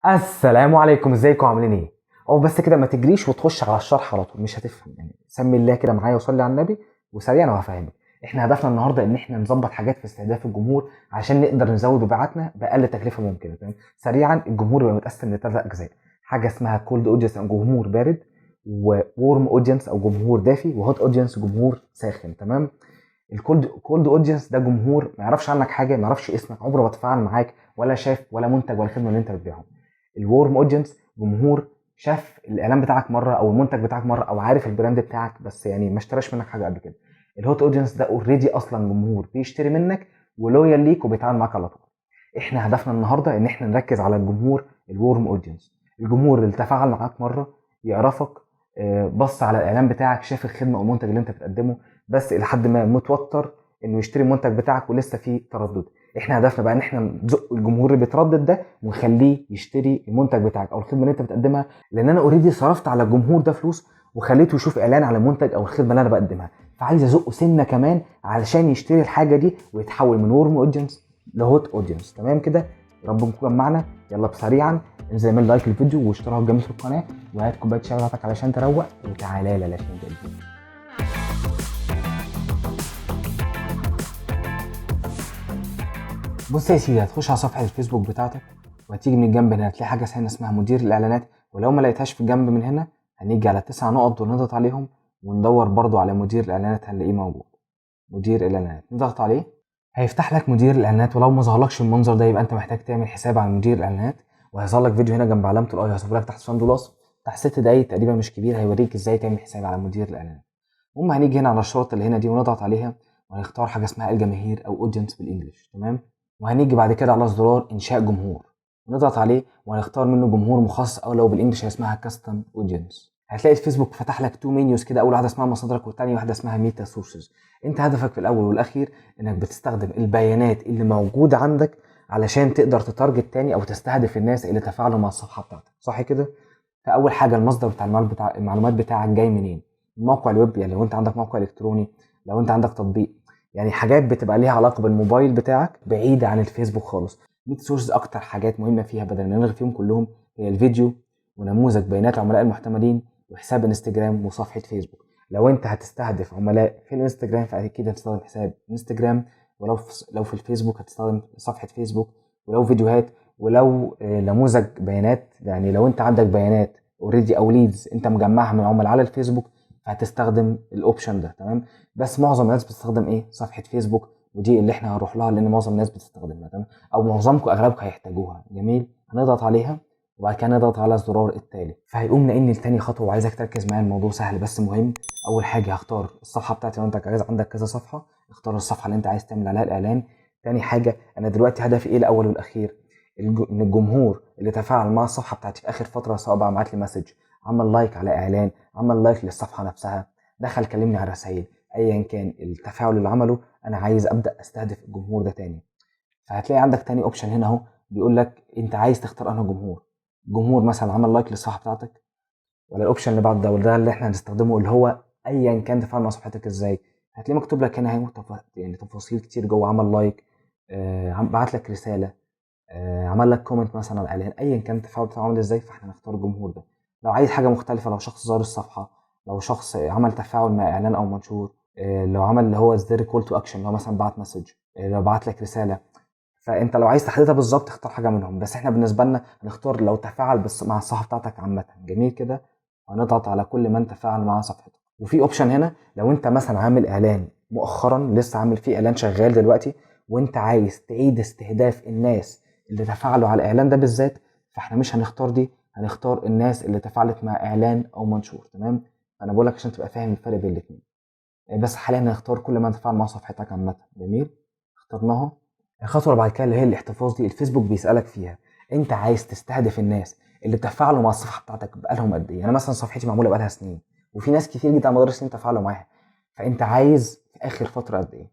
السلام عليكم، ازيكم عاملين ايه؟ او بس كده ما تجريش وتخش على الشرح على طول، مش هتفهم يعني. سمي الله كده معايا وصلي على النبي وسريعا وهفهمك. احنا هدفنا النهارده ان احنا نظبط حاجات في استهداف الجمهور عشان نقدر نزود مبيعاتنا باقل تكلفه ممكنه، تمام؟ سريعا، الجمهور يبقى متقسم لثلاث اجزاء. حاجه اسمها كولد اودينس او جمهور بارد، وورم اودينس او جمهور دافي، وهوت اودينس جمهور ساخن، تمام؟ الكولد اودينس ده جمهور ما يعرفش عنك حاجه، ما يعرفش اسمك، عمره ما اتفاعل معاك ولا شاف ولا منتج ولا خدمه اللي انت بتبيعهم. الورم اودينس جمهور شاف الاعلان بتاعك مره او المنتج بتاعك مره او عارف البراند بتاعك، بس يعني ما اشتراش منك حاجه قبل كده. الهوت اودينس ده اوريدي اصلا جمهور بيشتري منك ولويال ليك وبيتعامل معاك على طول. احنا هدفنا النهارده ان احنا نركز على الجمهور الورم اودينس، الجمهور اللي تفاعل معاك مره، يعرفك، بص على الاعلان بتاعك، شاف الخدمه او المنتج اللي انت بتقدمه، بس لحد ما متوتر انه يشتري المنتج بتاعك ولسه فيه تردد. احنا هدفنا بقى ان احنا نزق الجمهور اللي بيتردد ده ونخليه يشتري المنتج بتاعك او الخدمه اللي انت بتقدمها، لان انا اوريدي صرفت على الجمهور ده فلوس وخليته يشوف اعلان على المنتج او الخدمه اللي انا بقدمها، فعايز ازقه سنه كمان علشان يشتري الحاجه دي ويتحول من ورم اودينس لهوت اودينس، تمام كده؟ يا رب نكون معنا. يلا بسريعا انزل اعمل لايك للفيديو واشتراك جميل في القناه، وهات كوبايه شاي بتاعتك علشان تروق، وتعالى لا عشان نبدا الفيديو. بص يا سيدي، هتخش على صفحه الفيسبوك بتاعتك وهتيجي من الجنب هنا هتلاقي حاجه هنا اسمها مدير الاعلانات، ولو ما لقيتهاش في الجنب من هنا هنيجي على 9 نقط ونضغط عليهم وندور برضو على مدير الاعلانات هنلاقيه موجود. مدير الاعلانات نضغط عليه هيفتح لك مدير الاعلانات، ولو ما ظهرلكش المنظر ده يبقى انت محتاج تعمل حساب على مدير الاعلانات، وهيظهر لك فيديو هنا جنب علامه الاي، هيظهر لك تحت صندوق الاصفر تحت 6 دقايق تقريبا مش كبير، هيوريك ازاي تعمل حساب على مدير الاعلانات. المهم هنيجي هنا على الشرط اللي هنا دي ونضغط عليها وهنختار حاجه اسمها الجماهير او اودينس بالانجلش، تمام؟ وهنيجي بعد كده على زرار انشاء جمهور ونضغط عليه وهنختار منه جمهور مخصص، او لو بالانجلش اسمها كاستم اودينس. هتلاقي الفيسبوك فتح لك تو منيوز كده، اول واحده اسمها مصادرك والثانيه واحده اسمها ميتا سورسز. انت هدفك في الاول والاخير انك بتستخدم البيانات اللي موجوده عندك علشان تقدر تتارجت تاني او تستهدف الناس اللي تفاعلوا مع الصفحه بتاعتك، صح كده؟ فاول حاجه المصدر بتاع المعلومات بتاعك جاي منين؟ موقع الويب، يعني لو انت عندك موقع الكتروني، لو انت عندك تطبيق، يعني حاجات بتبقى ليها علاقه بالموبايل بتاعك بعيده عن الفيسبوك خالص. ميت سورس اكتر حاجات مهمه فيها بدل ما نلغي فيهم كلهم هي الفيديو ونموذج بيانات العملاء المحتملين وحساب انستجرام وصفحه فيسبوك. لو انت هتستهدف عملاء في الانستجرام فاكيد هتستخدم حساب انستجرام، لو في الفيسبوك هتستخدم صفحه فيسبوك، ولو فيديوهات، ولو نموذج بيانات، يعني لو انت عندك بيانات اوريدي او ليدز انت مجمعها من عملاء على الفيسبوك فهتستخدم الاوبشن ده، تمام؟ بس معظم الناس بتستخدم ايه؟ صفحه فيسبوك، ودي اللي احنا هنروح لها لان معظم الناس بتستخدمها، تمام؟ او معظمكم اغلبكم هيحتاجوها، جميل. هنضغط عليها وبعد كده نضغط على الزرار التالي فهيقوم نقلني لتاني خطوه، وعايزك تركز معايا، الموضوع سهل بس مهم. اول حاجه هختار الصفحه بتاعتي، لو انت عايز عندك كذا صفحه اختار الصفحه اللي انت عايز تعمل عليها الاعلان. تاني حاجه، انا دلوقتي هدفي ايه الاول والاخير؟ ان الجمهور اللي تفاعل مع الصفحه بتاعتي في اخر فتره، سواء بقى بعت لي مسج، عمل لايك على اعلان، عمل لايك للصفحه نفسها، دخل كلمني على رسائل، ايا كان التفاعل اللي عمله، انا عايز ابدا استهدف الجمهور ده تاني. فهتلاقي عندك تاني اوبشن هنا اهو بيقول لك انت عايز تختار انهي جمهور. جمهور مثلا عمل لايك للصفحه بتاعتك، ولا الاوبشن اللي بعد ده وده اللي احنا هنستخدمه اللي هو ايا كان تفاعل مع صفحتك ازاي. هتلاقي مكتوب لك هنا اهو يعني تفاصيل كتير جوه، عمل لايك، بعت لك رساله، عمل لك كومنت مثلا على الاعلان، ايا كان التفاعل بتاعه عامل ازاي فاحنا نختار الجمهور ده. لو عايز حاجه مختلفه، لو شخص زار الصفحه، لو شخص عمل تفاعل مع اعلان او منشور، لو عمل اللي هو زر كول تو اكشن، لو مثلا بعت مسج، لو بعت لك رساله، فانت لو عايز تحددها بالظبط اختار حاجه منهم، بس احنا بالنسبه لنا هنختار لو تفاعل بس مع الصفحه بتاعتك عامه، جميل كده؟ وهنضغط على كل من تفاعل مع صفحتك. وفي اوبشن هنا لو انت مثلا عامل اعلان مؤخرا، لسه عامل فيه اعلان شغال دلوقتي، وانت عايز تعيد استهداف الناس اللي تفاعلوا على الاعلان ده بالذات، فاحنا مش هنختار دي، هنختار الناس اللي تفاعلت مع اعلان او منشور، تمام؟ فانا بقول لك عشان تبقى فاهم الفرق بين الاثنين. بس حاليا هنختار كل من تفاعل مع صفحتك عامه، جميل؟ اخترناها. الخطوه اللي بعد كده اللي هي الاحتفاظ دي، الفيسبوك بيسالك فيها انت عايز تستهدف الناس اللي تفاعلوا مع الصفحه بتاعتك بقالهم قد ايه. انا مثلا صفحتي معموله بقالها سنين، وفي ناس كتير جدا على مدار السنين تفاعلوا معاها، فانت عايز في اخر فتره قد ايه؟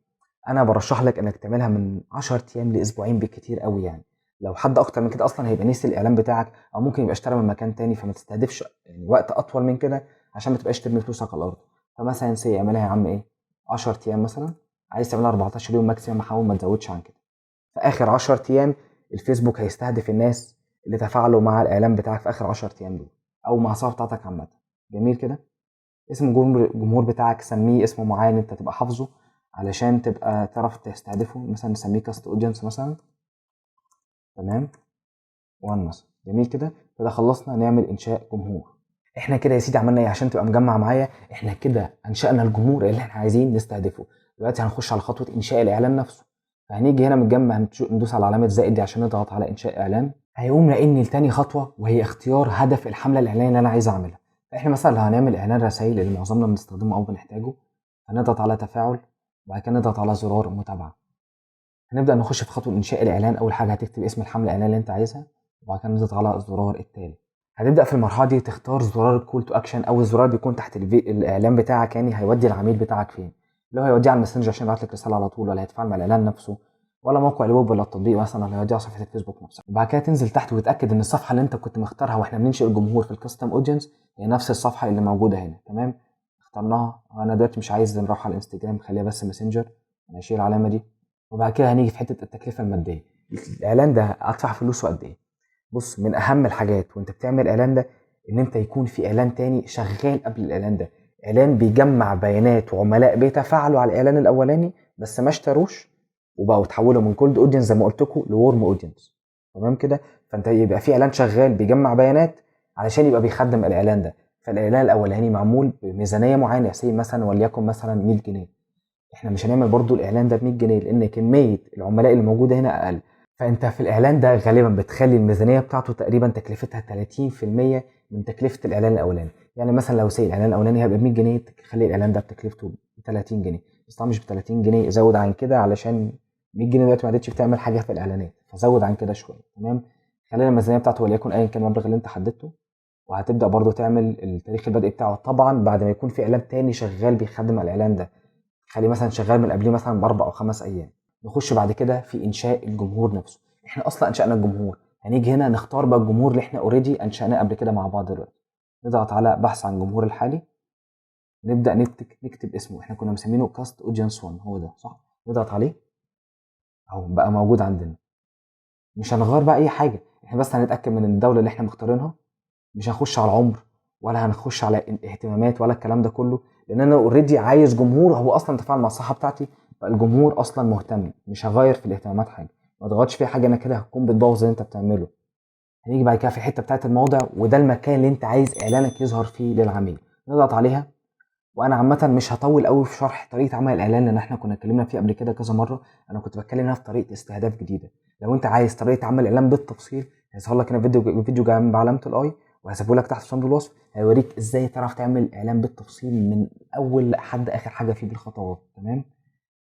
انا برشح لك انك تعملها من 10 ايام لاسبوعين بالكتير قوي يعني. لو حد اكتر من كده اصلا هيبقى نسي الاعلان بتاعك، او ممكن يبقى اشترى من مكان تاني، فما تستهدفش يعني وقت اطول من كده عشان ما تبقاش ترمي فلوسك على الارض. فمثلا سي اعملها يا عم ايه، 10 ايام مثلا. عايز تعملها 14 يوم ماكسيمم، حاول ما تزودش عن كده. في اخر 10 ايام الفيسبوك هيستهدف الناس اللي تفاعلوا مع الاعلان بتاعك في اخر 10 ايام دول او مع الصفحه بتاعتك عامه. جميل كده. اسم الجمهور بتاعك سميه اسم معين انت تبقى حافظه علشان تبقى تعرف تستهدفه، مثلا نسميه كاست اودينس مثلا. تمام. 1 مثلا. جميل كده. كده خلصنا نعمل انشاء جمهور. احنا كده يا سيدي عملنا ايه عشان تبقى مجمع معايا؟ احنا كده انشأنا الجمهور اللي احنا عايزين نستهدفه. دلوقتي هنخش على خطوة انشاء الاعلان نفسه. فهنيجي هنا من الجنب ندوس على علامة زائد دي عشان نضغط على انشاء اعلان. هيقوم نقلني لتاني خطوة وهي اختيار هدف الحملة الاعلانية اللي انا عايز اعملها. فاحنا مثلا لو هنعمل اعلان رسائل اللي معظمنا بنستخدمه او بنحتاجه، هنضغط على تفاعل وبعد كده نضغط على زرار متابعة. هنبدأ نخش في خطوة انشاء الاعلان. اول حاجة هتكتب اسم الحملة الاعلانية اللي انت عايزها وبعد كده نضغط على الزرار التالي. هتبدأ في المرحلة دي تختار زرار الكول تو اكشن او الزرار بيكون تحت الاعلان بتاعك، يعني هيودي العميل بتاعك فين. لو هيوديه على الماسنجر عشان يبعت لك رسالة على طول، ولا هيتفاعل مع الاعلان نفسه، ولا موقع الويب ولا التطبيق مثلا، ولا هيوديه على صفحة الفيسبوك نفسها. وبعد كده تنزل تحت وتتأكد ان الصفحة اللي انت كنت مختارها واحنا بننشئ الجمهور في الكاستم اودينس هي نفس الصفحة اللي موجودة هنا. تمام. اخترناها. انا دلوقتي مش عايز نروح على الانستجرام، خليها بس ماسنجر. انا هشيل العلامة دي. وبعد كده هنيجي في حتة التكلفة المادية. الاعلان ده ادفع فلوسه قد ايه؟ بص، من اهم الحاجات وانت بتعمل اعلان ده ان انت يكون في اعلان تاني شغال قبل الاعلان ده، اعلان بيجمع بيانات وعملاء بيتفاعلوا على الاعلان الاولاني بس ما اشتروش وبقوا تحولوا من كولد اودينس زي ما قلت لكم لورم اودينس. تمام كده. فانت يبقى في اعلان شغال بيجمع بيانات علشان يبقى بيخدم الاعلان ده. فالاعلان الاولاني معمول بميزانيه معينه، زي مثلا وليكن مثلا 100 جنيه. احنا مش هنعمل برضو الاعلان ده ب 100 جنيه لان كميه العملاء اللي موجوده هنا اقل. فانت في الاعلان ده غالبا بتخلي الميزانيه بتاعته تقريبا تكلفتها 30% من تكلفه الاعلان الاولاني. يعني مثلا لو سي الاعلان الاولاني هيبقى ب 100 جنيه تخلي الاعلان ده بتكلفته ب 30 جنيه. بس طبعا مش ب 30 جنيه، زود عن كده علشان 100 جنيه دلوقتي ما عادتش بتعمل حاجه في الاعلانات، فزود عن كده شويه. تمام. خلينا الميزانيه بتاعته وليكن ايا كان المبلغ اللي انت حددته. وهتبدا برضو تعمل التاريخ البدء بتاعه طبعا بعد ما يكون في اعلان تاني شغال بيخدم على الاعلان ده. خليه مثلا شغال من قبليه مثلا باربع او 5 ايام. نخش بعد كده في انشاء الجمهور نفسه. احنا اصلا انشانا الجمهور، هنيجي هنا نختار بقى الجمهور اللي احنا اوريدي انشاناه قبل كده مع بعض دلوقتي. نضغط على بحث عن الجمهور الحالي. نبدا نكتب اسمه. احنا كنا مسمينه كاست اودينس 1، هو ده صح. نضغط عليه اهو بقى موجود عندنا. مش هنغير بقى اي حاجه، احنا بس هنتاكد من الدوله اللي احنا مختارينها. مش هنخش على العمر ولا هنخش على الاهتمامات ولا الكلام ده كله، لان انا اوريدي عايز جمهور هو اصلا تفاعل مع الصفحه بتاعتي. فالجمهور اصلا مهتم، مش هغير في الاهتمامات حاجه. ما تغيرش فيها حاجه، انا كده هتكون بتبوظ اللي انت بتعمله. هنيجي بعد كده في الحته بتاعت الموضع، وده المكان اللي انت عايز اعلانك يظهر فيه للعميل. نضغط عليها. وانا عامه مش هطول قوي في شرح طريقه عمل الاعلان لان احنا كنا اتكلمنا فيه قبل كده كذا مره. انا كنت بتكلم هنا في طريقه استهداف جديده. لو انت عايز طريقه عمل الاعلان بالتفصيل هيظهر لك هنا فيديو جنب علامه الاي، وهسيبه لك تحت في صندوق الوصف. هيوريك ازاي تعرف تعمل اعلان بالتفصيل من اول لحد اخر حاجه فيه بالخطوات. تمام.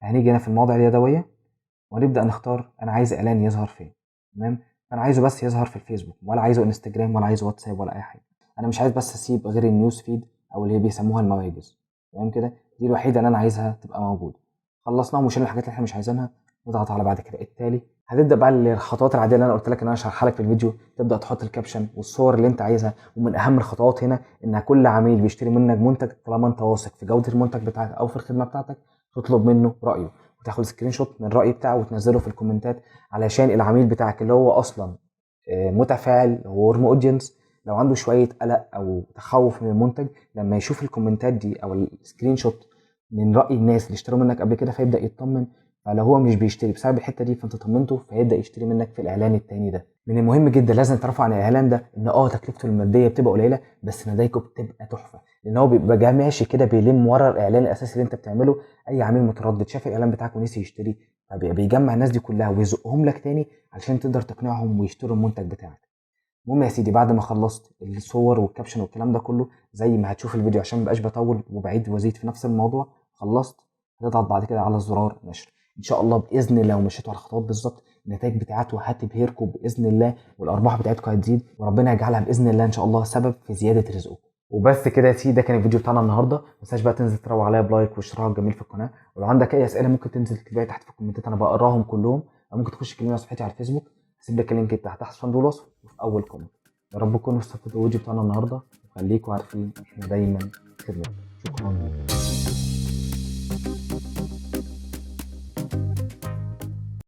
هنيجي هنا في المواضع اليدويه ونبدا نختار انا عايز اعلان يظهر فين. تمام. انا عايزه بس يظهر في الفيسبوك، ولا عايزه انستجرام، ولا عايزه واتساب، ولا اي حاجه. انا مش عايز بس اسيب غير النيوز فيد او اللي هي بيسموها المواجز. تمام كده. دي الوحيده اللي انا عايزها تبقى موجوده. خلصناها وشيلنا الحاجات اللي احنا مش عايزينها. نضغط على بعد كده التالي. هتبدا بقى الخطوات العاديه اللي انا قلت لك ان انا اشرحها لك في الفيديو. تبدا تحط الكابشن والصور اللي انت عايزها. ومن اهم الخطوات هنا ان كل عميل بيشتري منك منتج طالما انت واثق في جوده المنتج بتاعك او في الخدمه بتاعتك تطلب منه رايه وتاخد سكرين شوت من الراي بتاعه وتنزله في الكومنتات علشان العميل بتاعك اللي هو اصلا متفاعل هو ورم اودينس لو عنده شويه قلق او تخوف من المنتج لما يشوف الكومنتات دي او السكرين شوت من راي الناس اللي اشتروا منك قبل كده فيبدا يطمن. فلو هو مش بيشتري بسبب الحته دي فانت طمنته فيبدا يشتري منك في الاعلان التاني ده. من المهم جدا لازم تعرفوا عن الاعلان ده ان تكلفته الماديه بتبقى قليله بس نتائجه بتبقى تحفه، لان هو بيبقى جاي ماشي كده بيلم ورا الاعلان الاساسي اللي انت بتعمله. اي عميل متردد شاف الاعلان بتاعك ونسي يشتري فبيجمع الناس دي كلها ويزقهم لك تاني علشان تقدر تقنعهم ويشتروا المنتج بتاعك. المهم يا سيدي بعد ما خلصت الصور والكابشن والكلام ده كله زي ما هتشوف الفيديو عشان مبقاش بطول وبعيد وازيد في نفس الموضوع، خلصت هتضغط بعد كده على زرار نشر. ان شاء الله باذن الله ومشيتوا على الخطوات بالظبط النتائج بتاعته هتبهركم باذن الله والارباح بتاعتكم هتزيد وربنا يجعلها باذن الله ان شاء الله سبب في زياده رزقكم. وبس كده يا سيدي ده كان الفيديو بتاعنا النهارده. ما تنساش بقى تنزل تروح عليا بلايك واشتراك جميل في القناه، ولو عندك اي اسئله ممكن تنزل تكتبها تحت في الكومنتات انا بقراهم كلهم، او ممكن تخش تكلمني على صفحتي على الفيسبوك. هسيب لك اللينك تحت في صندوق الوصف وفي اول كومنت. يا رب تكونوا استفدتوا الفيديو بتاعنا النهارده وخليكم عارفين احنا دايما خدمة. شكرا.